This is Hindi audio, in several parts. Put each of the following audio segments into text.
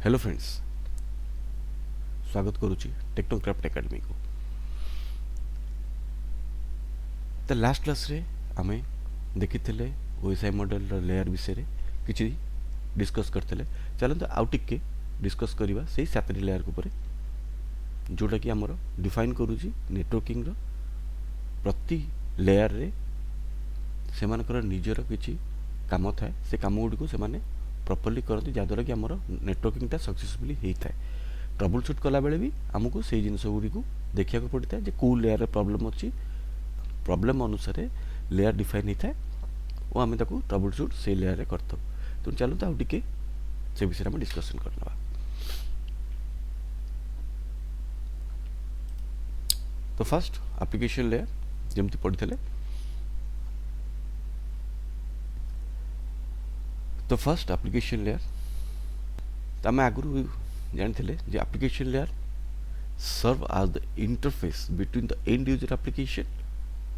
हेलो फ्रेंड्स, स्वागत करुच्ची टेक्नोक्राफ्ट एकेडमी को। तो लास्ट क्लास रे आमे देखी ओएसआई मॉडल लेयर विषय किसी डिस्कस करते। चलते आउ टिके डिस्कस करवा से 7टी लेयर ऊपर जोटा कि आमर डिफाइन करुच्ची नेटवर्किंग प्रति लेयर रे सेमानकर निजर किसी काम थाए से काम गुड़ी से प्रॉपर्ली करती जहाँद्वारा कि आमर नेटवर्किंगटा सक्सेसफुली होता है। ट्रबल शूट कला बेले भी आमको से जिनस गुड़ी देखा पड़ता है कौ लेयर प्रॉब्लम अच्छी प्रॉब्लम अनुसार लेयर डिफाइन होता है और आम ट्रबल शूट से लेयर करता। तो चलते आउ टिके से विषय में डिस्कसन करना। तो फर्स्ट एप्लिकेशन लेयर जमती पढ़ी तो फर्स्ट एप्लिकेशन लेयर तो आम आगु जानी जे application layer serve as the interface between the end user application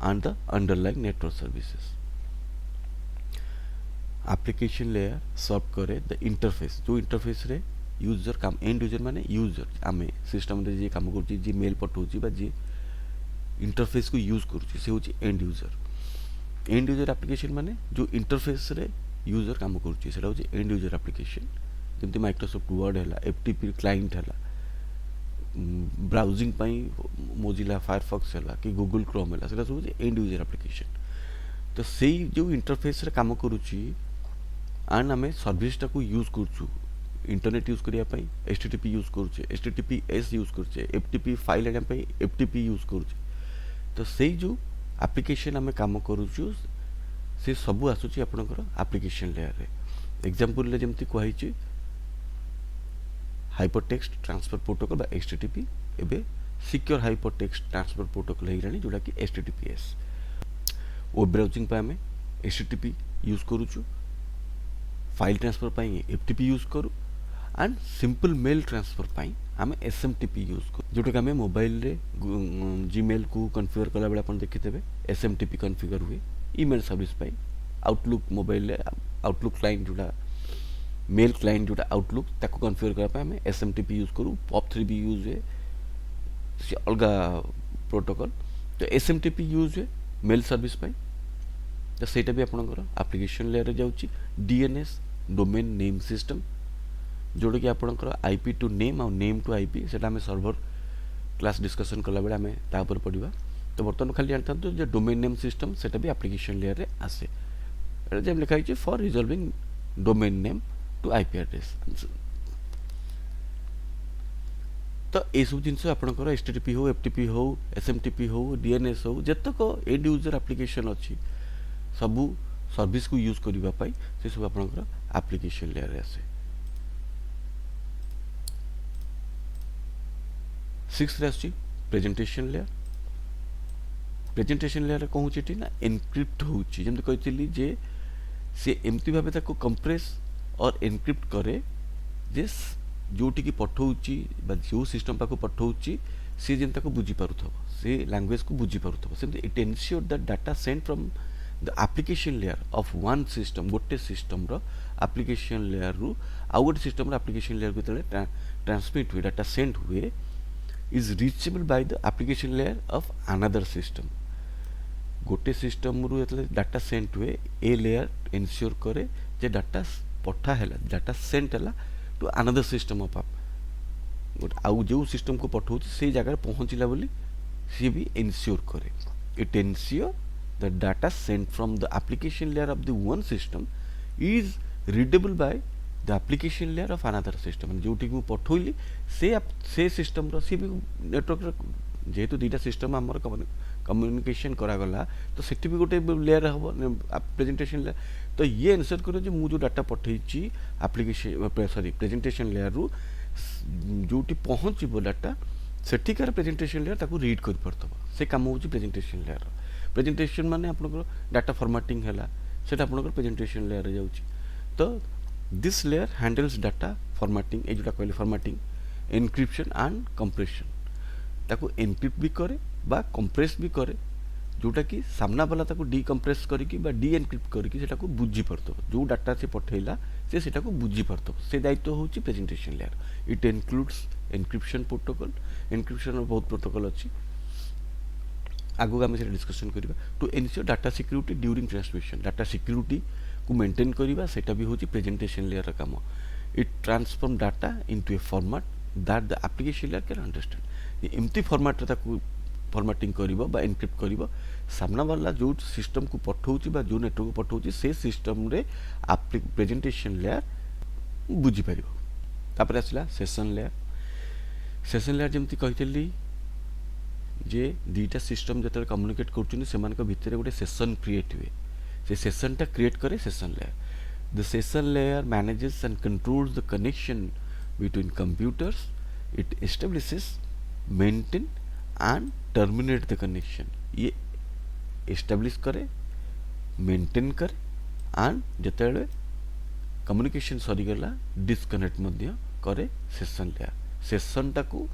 and the underlying network services. Application layer serve करे द इंटरफेस जो इंटरफेस रे यूजर काम एंड यूजर माने यूजर आम सिस्टम रे जे काम करूची जे मेल पठाउची बा जे इंटरफेस को यूज करूची से होची and user. And user application माने जो इंटरफेस रे यूजर काम करूची सेटा होची एंड यूजर एप्लिकेशन। जमती माइक्रोसॉफ्ट वर्ड है, एफटीपी क्लाइंट है, ब्राउजिंग मोजिला फायरफॉक्स है कि गूगल क्रोम है, सेटा सब एंड यूजर एप्लिकेशन। तो से जो इंटरफेस रे काम करूची एंड आम सर्विसटा को यूज करूँ इंटरनेट यूज करने एचटीटीपी यूज करुचे, एचटीटीपीएस यूज करुचे, एफटीपी फाइल आने एफटीपी यूज करुचे। तो से जो एप्लिकेशन आम काम करूँ से सबू आसूची आपनकर एप्लिकेशन लेयर रे। एग्जांपल ले जमती कहैछि हाइपरटेक्स्ट ट्रांसफर प्रोटोकॉल बा एचटीटीपी एबे सिक्योर हाइपरटेक्स्ट ट्रांसफर प्रोटोकॉल हेइरानी जोटा कि एचटीटीपीएस। वेब ब्राउजिंग पे आमे एचटीटीपी यूज करूछु, फाइल ट्रांसफर पाई एफटीपी यूज करू एंड सिंपल मेल ट्रांसफर पाई आमे एसएमटीपी यूज करू जोटा कि आमे मोबाइल रे जीमेल को कॉन्फ़िगर कला बेला अपन देखिथबे एसएमटीपी कॉन्फ़िगर हुए। ईमेल सर्विस पाई आउटलुक मोबाइल रे आउटलुक क्लाइंट जोटा मेल क्लाइंट जोटा आउटलुक ताको कॉन्फ़िगर करा पाई आमे एसएमटीपी यूज करू। पॉप3 भी यूज हुए से अलगा प्रोटोकॉल। तो एसएमटीपी यूज हुए मेल सर्विस पाई। तो सेटा भी आपनकर एप्लिकेशन लेयर रे जाउची। डीएनएस डोमेन नेम सिस्टम जोटा कि आपनकर आईपी टू नेम और नेम टू आईपी सेटा हमें सर्वर क्लास डिस्कशन कला बेले हमें ता ऊपर पढ़िबा। तो बर्तमान खाली जानता जो डोमेन नेम सिस्टम सेटा भी एप्लिकेशन लेयर रे आसे जब लिखा है for resolving domain name to IP address. तो ये सब जिनस आपनकर एचटीटीपी हो, एफटीपी हो, एसएमटीपी हो, डीएनएस हो, जतक एंड यूजर एप्लिकेशन अच्छी सबू सर्विस को यूज करबा पाई से सब आपनकर एप्लिकेशन लेयर रे आसे। 6 रे आसी प्रेजेंटेशन लेयर। प्रेजेंटेशन लेयर कौन होची ना एनक्रिप्ट होची जेमति कहतिली जे से एमती भाबे ताको कंप्रेस और एनक्रिप्ट करे जे जोटी की पठाउची बा जो सिस्टम पाको पठाउची से जेन ताको बुझी पारुथबो से लैंग्वेज को बुझी पारुथबो। सेमति it ensure that data send from the application layer of one system गोटे सिस्टम रो एप्लिकेशन लेयर रु आउ गोटे सिस्टम रो एप्लिकेशन लेयर को तले ट्रांसमिट हुए डाटा सेंड हुए is reachable bye the application layer of another system. गोटे सिस्टम रु एतले डाटा सेंड हुए ए लेयर एनश्योर करे जे डाटा पठा हैला डाटा सेंड हैला टू अनदर सिस्टम ऑफ आप आउ जो सिस्टम को पठाउछि से जगह पहुंचिला बोली सी भी एनश्योर करे। It ensure the data send from the application layer of the one system is readable by the application layer of another system. जोटी को पठोइली से सिस्टम रो सी भी नेटवर्क जेहेतु दुईटा सिस्टम आमर कम्युनिकेशन करागला तो सेठी भी गोटे लेयर हम प्रेजेंटेशन लेयर। तो ये एनश्योर करो जे मु जो डाटा पठेछि एप्लिकेशन सॉरी प्रेजेंटेशन लेयर रु जोटी पहुँचबो डाटा सेठिकार प्रेजेंटेशन लेयर ताको रीड कर परतबो से काम होची प्रेजेंटेशन लेयर। प्रेजेंटेशन माने आपनकर डाटा फॉर्मेटिंग हैला सेटा आपनकर प्रेजेंटेशन लेयर रे जाउची। तो this layer handles data formatting ए जोटा कहले फॉर्मेटिंग एनक्रिप्शन एंड कंप्रेशन ताको एनक्रिप्ट भी करे बा कंप्रेस भी करे जोटा कि सामना वाला ताको डिकम्प्रेस करके बा डी एनक्रिप्ट करके सेटा को बुझी परतो जो डाटा से पठेला से सेटा को बुझी परतो से दायित्व होची presentation layer it includes encryption protocol encryption बहुत प्रोटोकॉल अछि आगो आम से डिस्कशन करबा to ensure data security during transmission data security को मेंटेन करबा सेटा भी होची प्रेजेंटेशन लेयर काम it transform data into a format that the application layer can understand एमती फॉर्मेट रे ताको फॉर्मेटिंग करिवो बा एनक्रिप्ट करिवो सामना वाला जो सिस्टम को पठाउची बा जो नेटवर्क को पठाउची से सिस्टम रे प्रेजेंटेशन लेयर बुझी परिबो तापर आसला सेशन लेयर जेमती कहितली जे दीटा सिस्टम जत कम्युनिकेट कर भितर गोटे सेशन क्रिएट हुए से सेशन टा क्रिएट करे session layer the session layer manages and controls the connection between computers it establishes maintain and terminate the connection ये एस्टेब्लिश करे मेंटेन करे एंड जतले कम्युनिकेशन सरीगला डिस्कनेक्ट मध्य करे सेशन लेयर सेशन टा को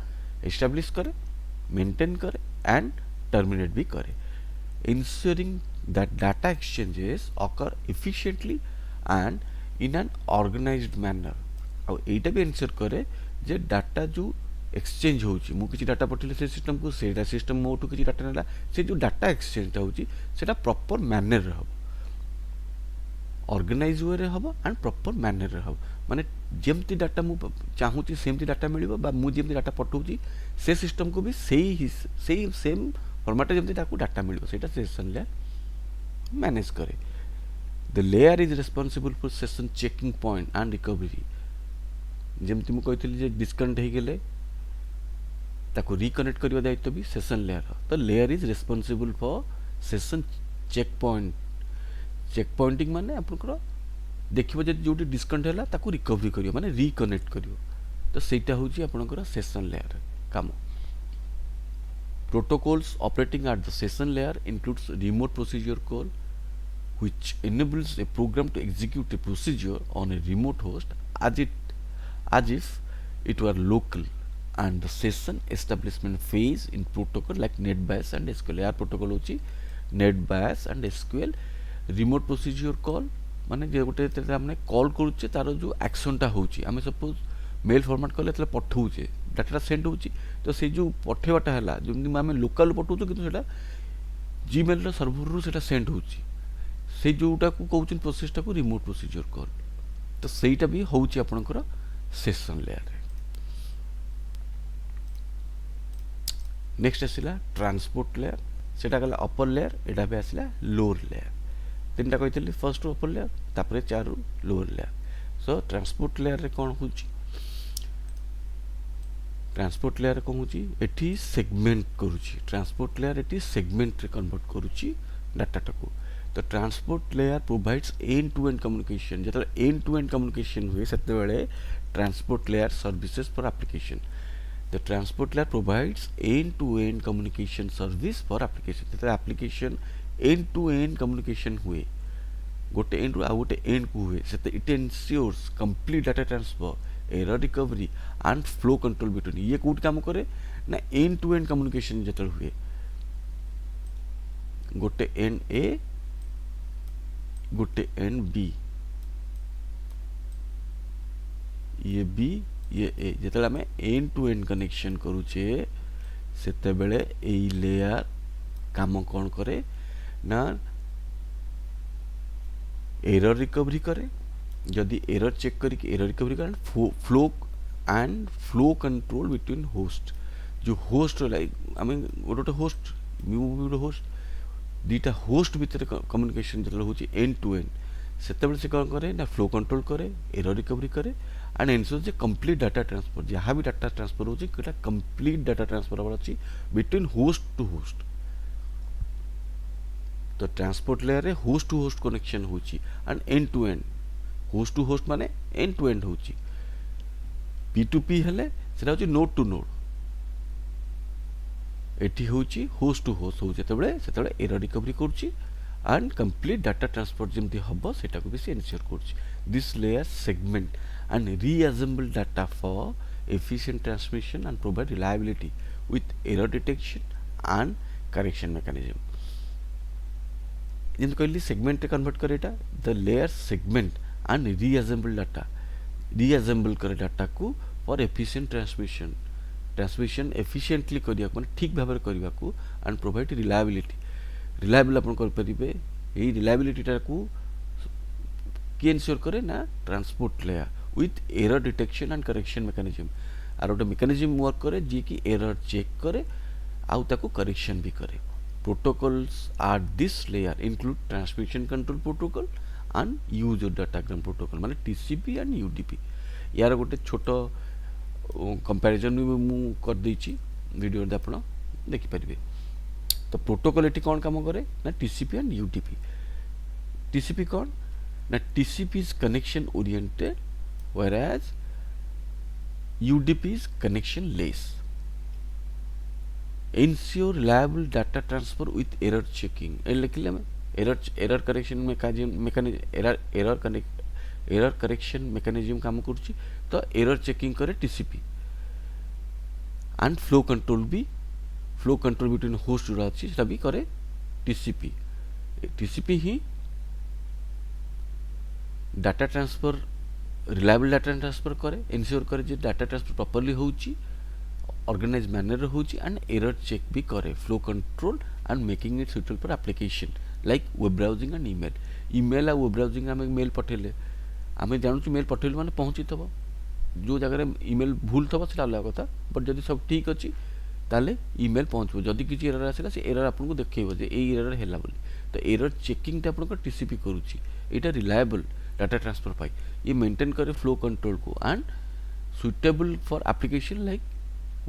एस्टेब्लिश करे मेंटेन करे एंड टर्मिनेट भी करे ensuring that data exchanges occur efficiently and in an organized manner ଆଉ एटा भी एंश्योर करे जे डाटा जो एक्सचेंज होची मु किछि डाटा पठिले से सिस्टम को सेटा सिस्टम मोटू किछि डाटा नेला से जो डाटा एक्सचेंज होची सेटा प्रॉपर मैनर रे हबो ऑर्गेनाइज वे रे हबो एंड प्रॉपर मैनर रे हबो माने जेमती डाटा मु चाहूची सेमती डाटा मिलिबो बा मु जेमती डाटा पठौची से सिस्टम को भी सेही सेम फॉर्मेट जेमती ताकू डाटा मिलिबो सेटा सेशन लेयर मैनेज करे the layer is responsible for session checking point and recovery जेमती मु कहितली जे डिस्कनेक्ट हे गेले ताकू रिकनेक्ट करबा दायित्व भी सेशन लेयर तो layer is responsible for session check pointing माने आपनकर देखिबो जे जोटी डिस्कनेक्ट हैला ताकू रिकवरी करियो माने रिकनेक्ट करियो तो सेटा होची आपनकर सेशन लेयर काम protocols operating at the session layer includes remote procedure call which enables a program to execute a procedure on a remote host as if it were local and the session establishment phase in protocol like NetBIOS and SQL यार protocol होची NetBIOS and SQL remote procedure call माने जे गोटे हमने कॉल करूचे तार जो एक्शन टा होची हमें सपोज मेल फॉर्मेट कले तले पठौचे डाटा सेंड होची तो से जो पठेवाटा हैला जेमि हमें लोकल पठौचो किंतु सेटा जीमेल रो सर्वर रो सेटा सेंड होची से जोटा को कहउचिन प्रोसेस टा को रिमोट प्रोसीजर कॉल तो सेटा भी होची आपनकर सेशन लेयर रे नेक्स्ट आसिला ट्रांसपोर्ट लेयर सेटा गला अपर लेयर एटा भी आसिला लोअर लेयर तीनटा कहितली फर्स्ट अपर लेयर तापरे चार lower layer so transport layer रे कोन होची ट्रांसपोर्ट लेयर को होची एठी सेगमेंट करूची ट्रांसपोर्ट लेयर एठी सेगमेंट रे कन्वर्ट करूची डाटा टाको तो transport layer provides end to end communication जतले एंड टू एंड कम्युनिकेशन हुए सेते बेले transport layer services for application the transport layer provides end to end communication service for application जतले application end to end communication हुए गोटे एंड रु आ गोटे एंड को हुए सेते it ensures complete data transfer error recovery and flow control between ये कोड काम करे ना एंड टू एंड कम्युनिकेशन जतल हुए गोटे एंड ए गोटे एंड बी ये बी ये ए जतल हमें एंड टू एंड कनेक्शन करूचे सेते बेले ए लेयर काम कोन करे ना एरर रिकवरी करे जदि एरर चेक करके एरर रिकवरी कर फ्लो कंट्रोल बिटवीन होस्ट जो होस्ट लाइक आई मीन गोटे होस्ट म्यू होस्ट दीटा होस्ट भीतर कम्युनिकेशन जतले होची एंड टू एंड सेतेबेले से कोन करे ना फ्लो कंट्रोल करे एरर रिकवरी करे and ensure J complete data transfer जहाँ भी डाटा ट्रांसफर होची केटा कंप्लीट डाटा ट्रांसफर होबार अछि बिटवीन होस्ट टू होस्ट तो ट्रांसपोर्ट लेयर रे होस्ट टू होस्ट कनेक्शन होची end to end host to host माने एंड टू एंड होची P2P हेले सेटा होची नोड टू नोड एठी होची होस्ट टू होस्ट होची सेतेबेले एरर रिकवरी करची एंड कंप्लीट डाटा ट्रांसफर जेमती हबो सेटा को भी से एंश्योर करची this layer segment and reassemble data for efficient transmission and provide reliability with error detection and correction mechanism ଯେମିତି କହିଲି ସେଗମେଣ୍ଟରେ କନଭର୍ଟ करे ଏଇଟା ଦ ଲେୟାର ସେଗମେଣ୍ଟ ଆଣ୍ଡ ରିଆସେମ୍ବଲ୍ डाटा ରିଆସେମ୍ବଲ୍ करे डाटाକୁ फॉर एफिशिएंट ट्रांसमिशन एफिशिएंटली करिया माने ठीक भाव करने एंड प्रोवाइड रिलायबिलिटी रिलायबल आप रिलायबिलिटीटा को किए इनश्योर करे ना transport layer with error detection and correction mechanism आर गोटे मेकानिज्म वर्क करे जी कि एरर चेक करे आउ ताको करेक्शन भी करे protocols at this layer include transmission control protocol and user datagram protocol माने TCP and UDP यार गोटे छोट कंपैरिजन भी मु कर देछि वीडियो दे आपण देखि परिबे तो प्रोटोकॉल एटी कोन काम करे ना TCP and UDP TCP कोन ना TCP is connection oriented whereas UDP is connection less ensure reliable data transfer with error checking लिखले में error correction error correction mechanism काम करछि तो error checking करे TCP and flow control between host जोड़ा अछि सेटा भी करे TCP ही data transfer reliable data transfer करे ensure करे जे डाटा ट्रांसफर प्रॉपर्ली होउछि ऑर्गेनाइज मैनर होउछि एंड एरर चेक भी करे flow control and making it suitable for application like web browsing and email आ वेब ब्राउजिंग आम मेल पठेले आम जानूँ मेल पठेलु माने पहुँची थब जो जगह ईमेल भूल थब से अलग कथा बट जदि सब ठीक अच्छी ताले ईमेल पहुँचो जदि किसी एरर आसला से एरर आपको देखो जे ए एरर है बोली तो एरर चेकिंग आपको TCP करुच्ची यहाँ रिलायबल डाटा ट्रांसफर पाई ये मेंटेन करे फ्लो कंट्रोल को and suitable for application like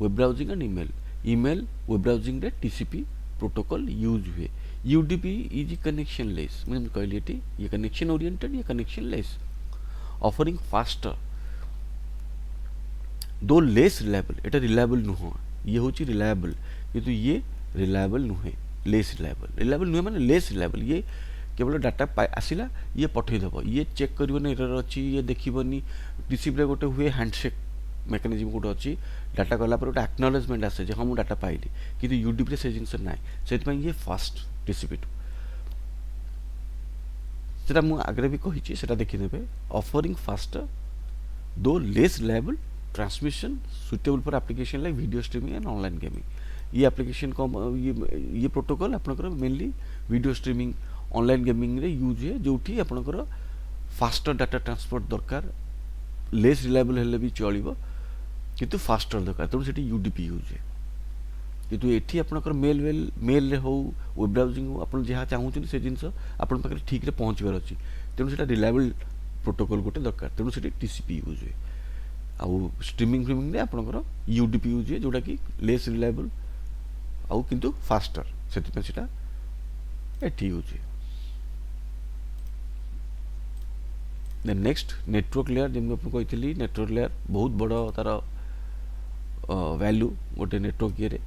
web browsing and email web browsing रे TCP प्रोटोकॉल यूज हुए UDP इज कनेक्शन लेस मैं कहली ये कनेक्शन ओरिएंटेड ये कनेक्शन लेस ऑफरिंग फास्टर दो लेस रिलायबल एटा रिलायबल नुह ये होची रिलायबल किंतु ये रिलायबल नुहे लेस रिलायबल नुहे माने लेस रिलायबल ये केवल डाटा आसिला ये पठे दबो ये चेक करबो एरर अछि ये देखिबनी TCP रे गोटे हुए हैंडशेक मेकानिज्म गोटे अच्छी डाटा गला पर गोटे एक्नॉलेजमेंट आसे जे हाँ मुझे डाटा पाइली कि UDP रे से जिनस ना से ये फास्ट TCP टू सेटा मु आगे भी कही सेटा देखि नेबे ऑफरिंग फास्टर दो less reliable transmission suitable for application like video streaming and online gaming ये एप्लीकेशन को ये प्रोटोकॉल आपनकर mainly video streaming online gaming रे यूज है जोठी आपनकर फास्टर डाटा ट्रांसपोर्ट दरकार लेस रिलायबल हेले भी चलिबो किंतु फास्टर दरकार तेणु से UDP यूज है किंतु एठी आपनकर मेल रे हो वेब ब्राउजिंग हो आपन जहाँ चाहूँ से जिनस आपन पाखे ठीक रे पहुँचबार अच्छी तेणु से रिलायबल प्रोटोकॉल गोटे दरकार तेणु से TCP यूज है आउ स्ट्रीमिंग फ्रीमिंग रे आपनकर UDP यूज है जोटा कि लेस रिलायबल आउ किंतु फास्टर सेति सेटा एठी यूज है नेक्स्ट नेटवर्क लेयर जमी आपको कही नेटवर्क लेयर बहुत बड़ तार वैल्यू गोटे नेटवर्क ये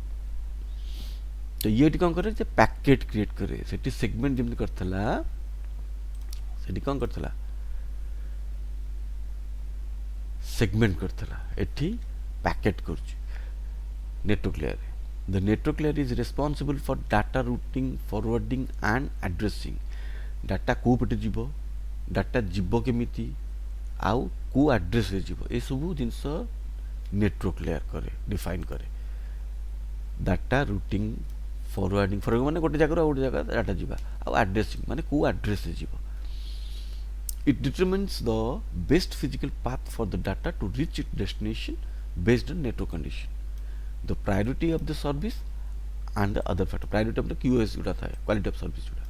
तो ये कौन करे पैकेट क्रिएट करे सेठी सेगमेंट जमी करथला सेठी कौन करथला सेगमेंट करथला एठी पैकेट करछि network layer the network layer is responsible for data routing forwarding and addressing data को पटे जीवो डाटा जीव केमिति आउ को एड्रेस रे जीव ए सब जिनस नेटवर्क लेयर करे डिफाइन करे डाटा रूटिंग फॉरवर्डिंग माने गोटे जगह गोटे जगह डाटा जीवा आउ एड्रेसिंग माने को एड्रेस रे जीव it determines the best physical path for the data to reach it destination based on network condition the priority of the service and the other factor priority of the QoS जोड़ा था क्वालिटी ऑफ सर्विस जोड़ा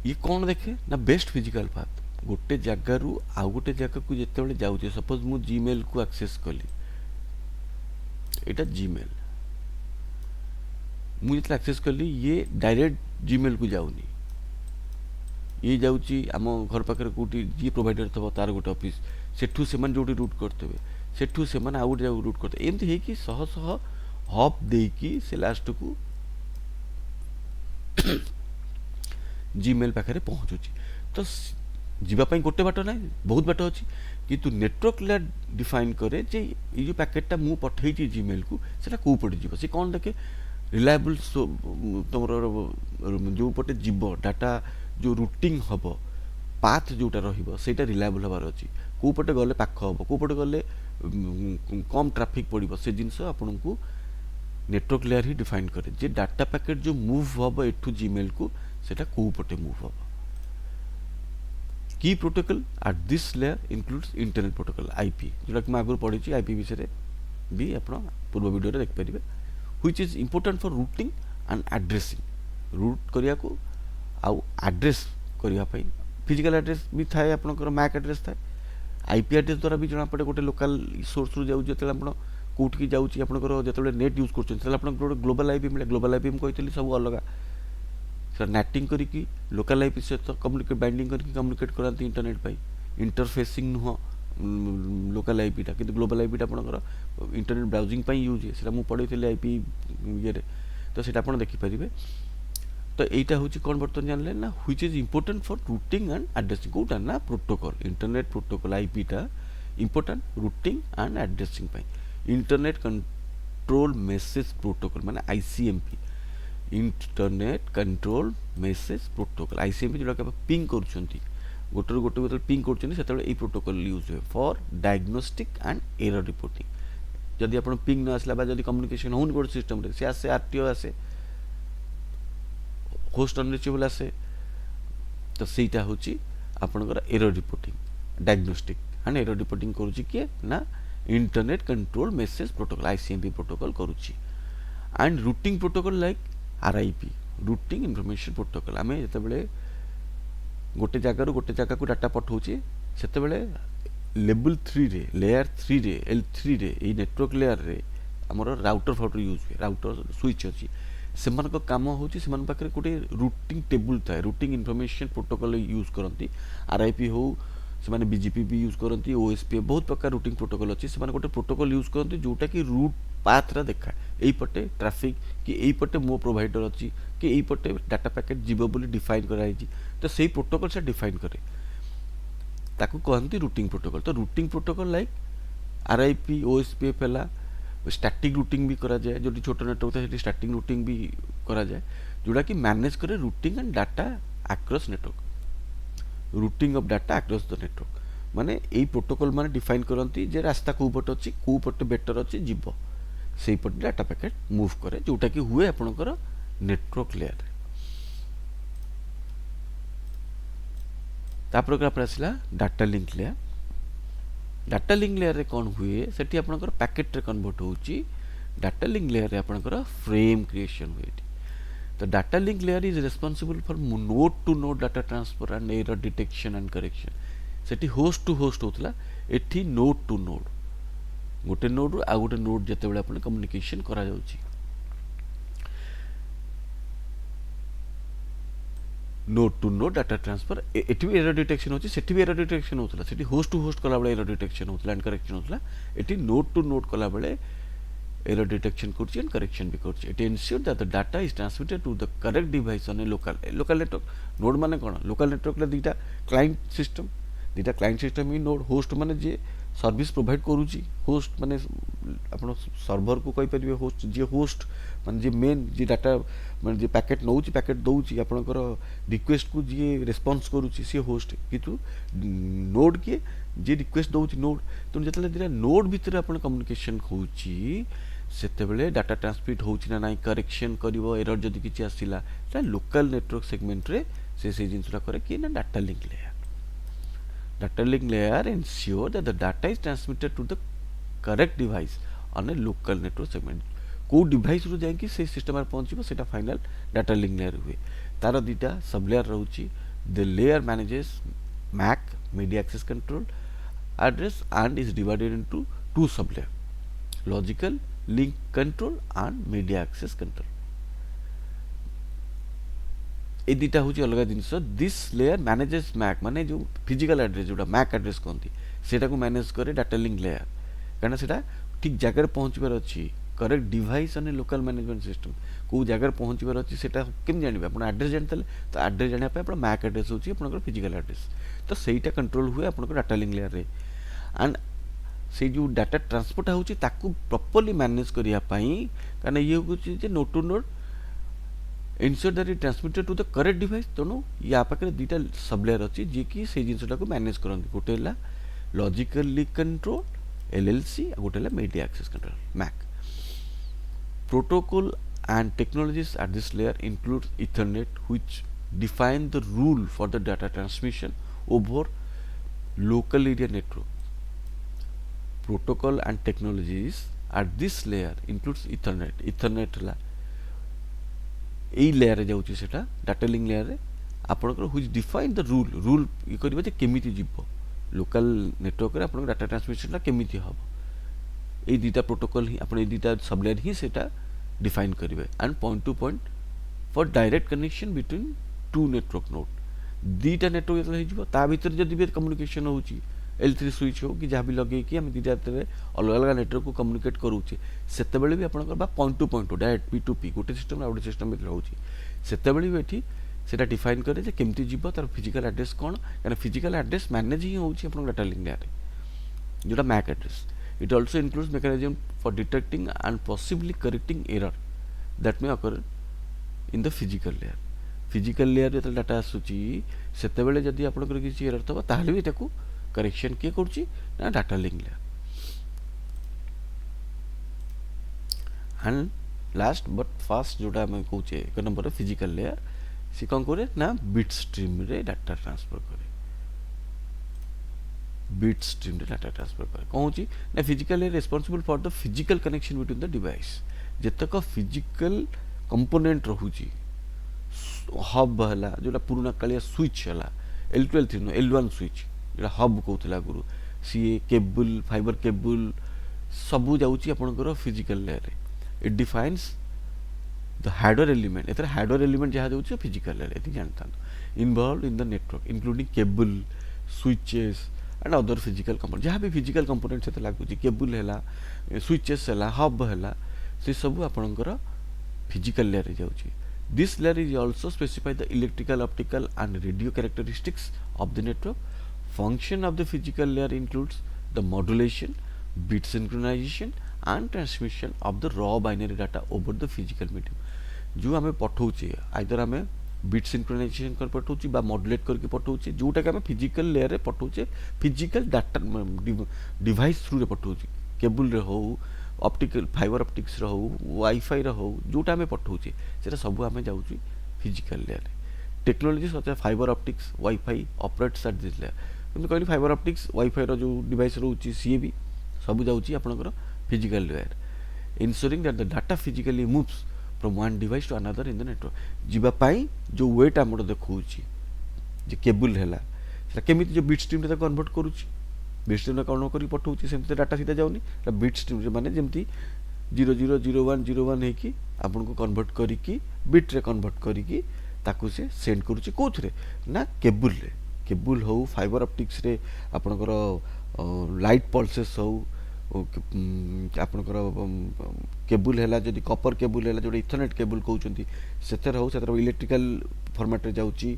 ये कौन देखे ना बेस्ट फिजिकल पाथ गोटे जगार आउ गोटे जगह को जिते जाऊे सपोज मु जीमेल को एक्सेस कली एटा जीमेल मुझे एक्सेस कली ये डायरेक्ट जीमेल को जाऊनी ये जाऊँगी आम घर पाखे कौटी जी प्रोवाइडर थब तार गोटे ऑफिस सेठू से जो रूट करते सेठू से आउ गोटे रूट करते एमती है कि शह शह हब देकी से लास्ट को जीमेल पाखे पहुँचुची तो जीवाई गोटे बाट ना बहुत बाट अच्छी किंतु नेटवर्क लेयर डिफाइन करे जे ये जो पैकेटा मु पठेई जीमेल को सेटा को पड़े जीव से कौन देखे रिलायबल तुम जो पटे जीव डाटा जो रूटिंग हम पाथ जोटा रहीटा रिलायबल हबार अच्छी कौ पटे गले पाख हम कौ पटे गले कम ट्राफिक पड़ो से जिनस आपन को नेटवर्क लेयर ही डिफाइन करे जे डाटा पैकेट जो मूव हम एठू जीमेल को सेटा कौ पटे मूव हम की protocol at this layer includes internet protocol IP जोटा कि मैं आगुरी पढ़ी आईपी विषय भी आप पूर्व वीडियो रे देखिपारे which is important for routing and addressing route करिया को आउ एड्रेस करिया पई फिजिकल एड्रेस भी थाए आपनकर मैक एड्रेस थाए आईपी एड्रेस द्वारा भी जना पड़े गोटे लोकल सोर्स रु जाउ जेते आपण कोठी जाउची आपनकर जेते नेट यूज करछन तेला आपन ग्लोबल आईपी मिले ग्लोबल आईपी हम कहितली सब अलग सर नेटिंग करिकी लोकल आईपी से तो कम्युनिकेट बाइंडिंग करके कम्युनिकेट कराती इंटरनेट पाई इंटरफेसिंग नुह लोकल आईपीटा कि ग्लोबल आईपीटा आपंकर इंटरनेट ब्राउजिंग पाई यूज है से पढ़ी आईपी ये तो सीटा आप देखिपारे तो यहीटा हूँ कौन बर्तमान जानले ना which is important for routing and addressing कौटा ना प्रोटोकॉल इंटरनेट प्रोटोकॉल आईपीटा इंपोर्टेंट रूटिंग एंड एड्रेसिंग पाई इंटरनेट कंट्रोल मेसेज प्रोटोकॉल माने ICMP internet control message protocol ICMP जोटा कि पिंग करुछंती गोटे गोटे बदल पिंग कर प्रोटोकॉल यूज हुए for diagnostic and error reporting जदि आप पिंग न आसला जदि कम्युनिकेशन होनी गोटे सिस्टम रे से आसे आरटीओ आसे होस्ट अनरिचेबल आसे तो सहीटा हूँ आपनकर error reporting diagnostic and error reporting करुच्ची किए ना internet control message protocol ICMP protocol करुच्ची and routing protocol like RIP routing information protocol आम जिते गोटे जगार गोटे जगह को डाटा पठाऊे से लेवल 3 रे लेयर 3 रे L3 रे ये नेटवर्क लेयर रे आमर राउटर फाउटर यूज हुए राउटर स्विच अच्छी से कम हूँ से गोटे रूटिंग टेबुल थाए रूटिंग इनफॉरमेशन प्रोटोकॉल यूज करती आरआईपी हो से बीजीपी भी यूज करती ओएसपी बहुत प्रकार रूटिंग प्रोटोकॉल अच्छी से गोटे प्रोटोकॉल यूज करती जोटा कि रूट पाथरा देखा यही पटे ट्राफिक कि यही पटे मो प्रोवाइडर अच्छी कि यही पटे डाटा पैकेट जीव बोली डिफाइन कराई तो सही प्रोटोकॉल से डिफाइन करे ताकू कहती रूटिंग प्रोटोकॉल तो routing protocol like RIP OSPF है स्टैटिक रूटिंग भी करा जाए जो छोट नेटवर्क था स्टैटिक रूटिंग भी करा जाए जोटा कि मैनेज करे routing and data across network routing of data across the network माने यही प्रोटोकॉल माने डिफाइन करती जे रास्ता कौ पटे अच्छी कौ पटे बेटर अच्छी जीव से पटे डाटा पैकेट मूव करे जोटा कि हुए आपनकर नेटवर्क लेयर तापर आसला data link layer data link layer रे कौन हुए सेठी आपनकर पैकेट रे कन्वर्ट होची डाटा लिंक लेयर रे आपनकर फ्रेम क्रिएशन हुए तो data link layer is responsible for node to node data transfer and error detection and correction सेठी होस्ट टू होस्ट होतला एठी नोड टू नोड गोटे नोड रू आ गोटे नोड जते बेले अपन कम्युनिकेशन करा जाउची node to node data transfer एठी भी एरर डिटेक्शन होची सेठी भी एरर डिटेक्शन होतला सेठी होस्ट टू होस्ट कला बेले एरर डिटेक्शन होतला एंड करेक्शन होतला एठी नोड टू नोड कला बेले एरर डिटेक्शन करची एंड करेक्शन भी करची it ensure that the data is transmitted to the correct device on a local network node माने कोन लोकल नेटवर्क ले दीटा क्लाइंट सिस्टम ही नोड होस्ट माने जे सर्विस प्रोवाइड करूची होस्ट माने आपण सर्वर को कहि परिबे होस्ट माने जे मेन जे डाटा माने जे पैकेट नउची पैकेट दउची आपनकर रिक्वेस्ट को जे रिस्पांस करूची से होस्ट कितु नोड के जे रिक्वेस्ट दउची नोड तो जतले दिरा नोड भीतर आपण कम्युनिकेशन होची सेते बेले डाटा ट्रांसमिट होची ना नाही करेक्शन करिवो एरर जदी किछि आसिला ता लोकल नेटवर्क सेगमेंट रे से जिंसरा करे कि ना data link layer data link layer ensure that the data is transmitted to the correct device on a local network segment को डिवाइस रू जाए से सिस्टम में पहुंचो सेटा फाइनल डाटा लिंक लेयर हुए तार दीटा सब लेयर रहउची the layer manages MAC media access control address and is divided into two sub layer logical link control and media access control ए दीटा हूँ अलग जिनस दिस लेयर मैनेजेस मैक माने जो फिजिकल एड्रेस जोटा मैक एड्रेस कहती सेटा को मैनेज करे डाटा लिंक लेयर कहना सेटा ठीक जगह पहुँचबार अच्छी करेक्ट डिवाइस अने लोकल मैनेजमेंट सिस्टम को जगह पहुँचबार अच्छी सेटा केम जानबे आपण एड्रेस जानते तो एड्रेस जाना पे आपण मैक एड्रेस होची आपण फिजिकल एड्रेस तो सेटा कंट्रोल हुए आपण डाटा लिंक लेयर रे एंड से जो डाटा ट्रांसपोर्ट होची ताकू प्रॉपर्ली मैनेज करिया पई कारण ये होची जे node to node ensure that it transmitted to the correct device तेणु या पाखे दुईटा सब लेयर अच्छी जी कि से जिनटा को मैनेज करते गोटे है लॉजिकली कंट्रोल एलएलसी गोटे है media access control MAC protocol and technologies at this layer includes Ethernet which define the rule for the data transmission over local area network. Protocol and technologies at this layer includes Ethernet. Ethernet ला এই লেয়ারে যাଉଛି সেটা ডাটা লিঙ্ক লেয়ারে ଆପଣଙ୍କର which define the rule ଇଏ କରିବ ଯେ କେମିତି ଯିବ ଲୋକାଲ ନେଟୱାର୍କରେ ଆପଣଙ୍କ ଡାଟା ଟ୍ରାନ୍ସମିଶନଟା କେମିତି ହେବ এই দুইটা প্রোটোকল হি আপনি এই দুইটা সব লেয়ার হি সেটা ডিফাইন করিবে and point to point for direct connection between two network node দুইটা নেটওয়ার্ক যেতে হইଯିବ তা ভিতরে যদি भी কমিউনিকেশন होउची L3 সুইচ हो कि जहाँ भी लगे कि हम दुईटा अलग अलग नेटवर्क को कम्युनिकेट करूचे सेतेबेले भी आपनकर बा point two point direct P2P गोटे सिस्टम आउट सिस्टम भी रहउची सेतेबेले भी एठी सेटा डिफाइन करे जे केमती जीवो तार फिजिकल एड्रेस कोन कारण फिजिकल एड्रेस मैनेज ही होउची आपन डाटा लिंक लेयर जोटा MAC address It also includes mechanism for detecting and possibly correcting error that may occur in the physical layer. Physical layer जो डाटा आसुची सेते बेले जदि आपनकर किसी एरर थबा ताहले भी ताकू करेक्शन के करची ना data link layer. And last but fast जोटा मैं कहूचे एक नंबर फिजिकल लेयर से कौन करे ना बिट स्ट्रीम रे डाटा ट्रांसफर करे bit stream data transfer करे कौन ची ना physical is responsible for the physical connection between the device जतक physical component रहूची hub हला जोला पुराना कालिया switch हला L12 थी नो L1 switch जोला hub कहतला गुरु सी केबल फाइबर केबल सबु जाउची आपनकर physical layer रे it defines the header element ether header element जहा जाउची physical layer एति जानता involved in the network including cable switches and other physical component जहाँ भी physical component से लागू केबल है switches है hub है से सब आपनकर physical layer जाउची this layer is also specify the electrical optical and radio characteristics of the network function of the physical layer includes the modulation bit synchronization and transmission of the raw binary data over the physical medium जो हमें पठाउची आइदर हमें बिट सिंक्रोनाइजेशन कर पठाउची बा मॉड्यूलेट करके पठाउची जोटा के हम फिजिकल लेयर रे पठाउचे फिजिकल डाटा डिवाइस थ्रू रे पठाउची केबल रे हो ऑप्टिकल फाइबर ऑप्टिक्स रे हो वाईफाई रे हो जोटा हमें पठाउची सेटा सब हमें जाउची फिजिकल लेयर रे technology such fibre optics wifi operates at this layer किंतु कहली फाइबर ऑप्टिक्स वाईफाई रो जो डिवाइस रहउची सी भी सब जाउची आपनकर physical layer ensuring that the data physically moves from one device to another in the network जीवा पाई जो वेट हमर देखौची जे केबल हैला सेटा केमिति जो बिट स्ट्रीम रे कन्वर्ट करूची बिट स्ट्रीम रे कौन करी पठाउची सेमते डाटा सीधा जाउनी बिट स्ट्रीम रे माने जेमति 000101 है कि आपन को कन्वर्ट करी कि बिट रे कन्वर्ट करी कि ताकू से सेंड करूची कोथरे ना केबल हो फाइबर ऑप्टिक्स रे आपनकर लाइट पल्सेस हो आपनकर केबल हैला जदी कॉपर केबल हैला जोडे इथरनेट केबल कहउचंती सेतर हो सेतर इलेक्ट्रिकल फॉर्मेट रे जाउची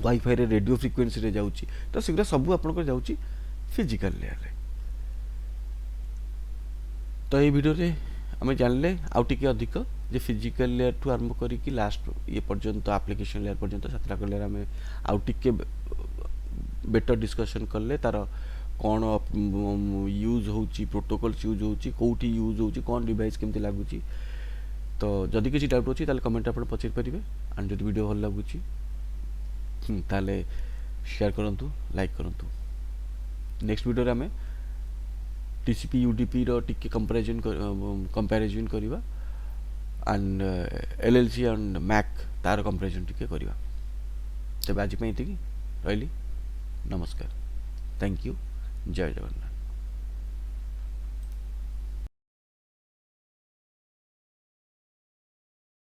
वाईफाई रे रेडियो फ्रीक्वेंसी रे जाउची तो सिगरा सब आपनकर जाउची फिजिकल लेयर रे तो ये वीडियो रे हमें जानले आउटी के अधिक जे फिजिकल लेयर टू आरंभ करी कि लास्ट ये पर्यंत एप्लीकेशन लेयर पर्यंत सातटा लेयर हमें आउटी के बेटर डिस्कशन करले तार कौन यूज होची प्रोटोकॉल्स यूज होची कोठी यूज होची कौन डिवाइस केमती लागुची तो जदि किसी डाउट होची ताले कमेंट आपण पचर परिबे एंड जदि वीडियो भल लागुची ताले शेयर करंतु लाइक करंतु नेक्स्ट वीडियो रे हमें टीसीपी यूडीपी रो टिके कंपैरिजन करिवा एंड एलएलसी एंड मैक तार कंपैरिजन टिके करिवा तबे आज पे इति रहिली नमस्कार थैंक यू जय जगन्नाथ।